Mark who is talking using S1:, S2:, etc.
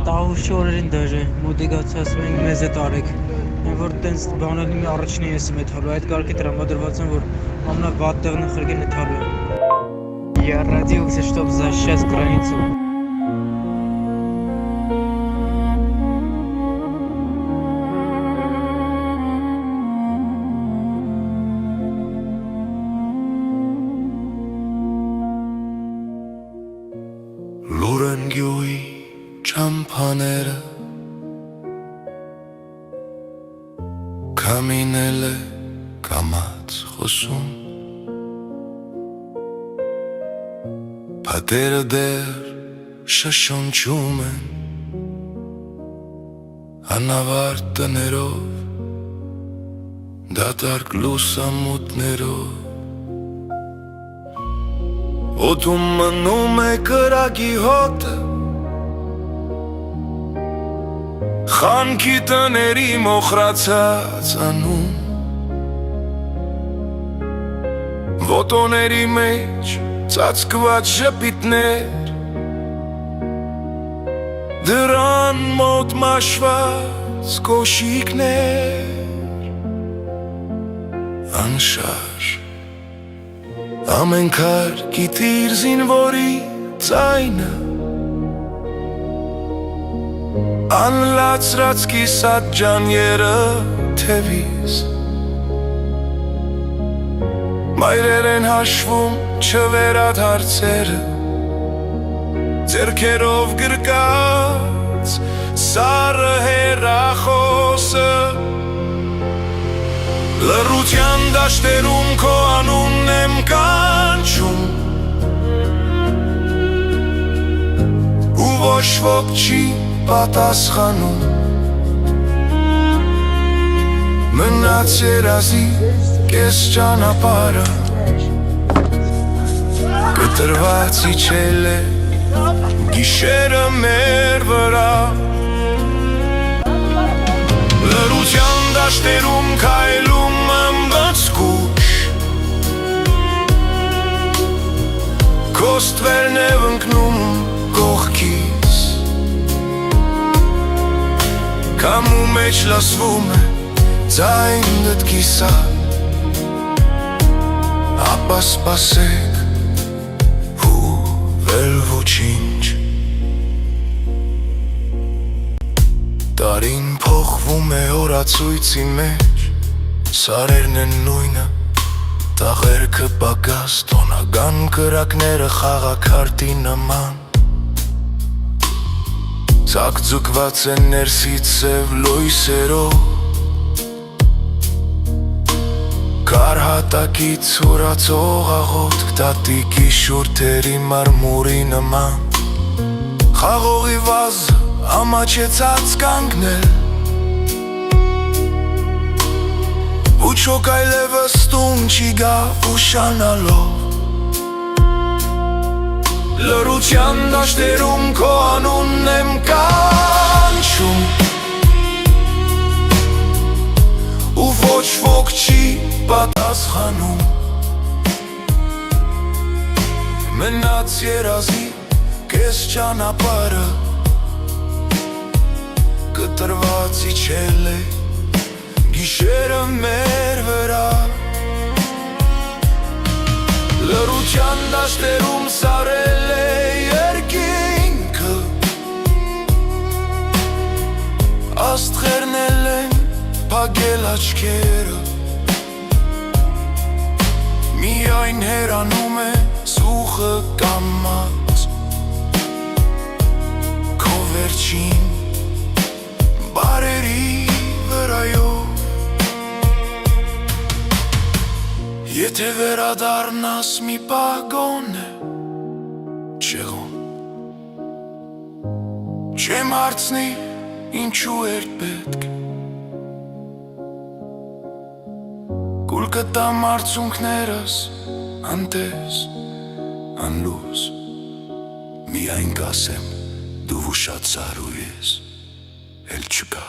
S1: Տաղուշի օրերին դաժե, մոտիկացի ասում ենք մեզ է տարեք, որ տենց բանալի մի առաջնի ես մեթալու, այդ կարգի տրամադրված են, որ ամնավատ տեղն խրգեն էթալու են։ Я родился, чтоб защищать границу.
S2: Լուրենգյուի ճամփաները Կամինել է կամաց խոսում Պատերը դեր շշնչում են Անավարտ տներով Դատարկ լուսամուտներով Օդում մնում է կրակի հոտը Խանքի տների մոխրացած անում Ոտոների մեջ ծածկված ժպիտներ Դրան մոտ մաշված կոշիկներ Անշարժ Ամենքար գիտիր զինվորի ձայնը Անլացրած կիսատ ջանյերը թևիս Մայրեր են հաշվում չվերատ հարցերը Ձերքերով գրկած սառը հեռախոսը Լռության դաշտերում քո անունն եմ կանչում Ու ոչ ոք չի պատասխանում Մնաց երազի կես ճանապարհը Կտրված իջել է գիշերը մեր վրա Լռության դաշտերում քայլում ըմբցկուշ Քո ստվերն է ընկնում կողքիս Քամու մեջ լսվում է ձայն դդկիսա Ապա սպասեք ու վել ոչինչ Տարին փոխվում է օրացույցի մեջ Սարերն են նույնը Տաղերքը պակաս Տոնական կրակները խաղաքարտի նման Ցակցուկված են ներսից սև լույսերով Կարհատակից հուրացող աղոտք Տատիկի շուրթերի մարմուրի նման Խաղողի վազը ամաչեցած կանգնել Ու չոք այլևս տուն չի գա ուշանալով Լռության դաշտերում քո անունն եմ կանչում Ու ոչ ոք չի պատասխանում Մնաց երազի կես ճանապարհը Կտրված իջել է գիշերը մեր վրա Լռության դաշտերում սարել է երկինքը Աստղերն էլ են փակել աչքերը Միայն հեռանում է սուխը կամած Քո վերջին բարերի վրայով Եթե վերադառնաս մի պագոն է չեղոն Չեմ հարցնի ինչու էր պետք Կուլ կտամ արցունքներս անտես, անլուս Միայն կասեմ դու ուշացար ու ես էլ չկա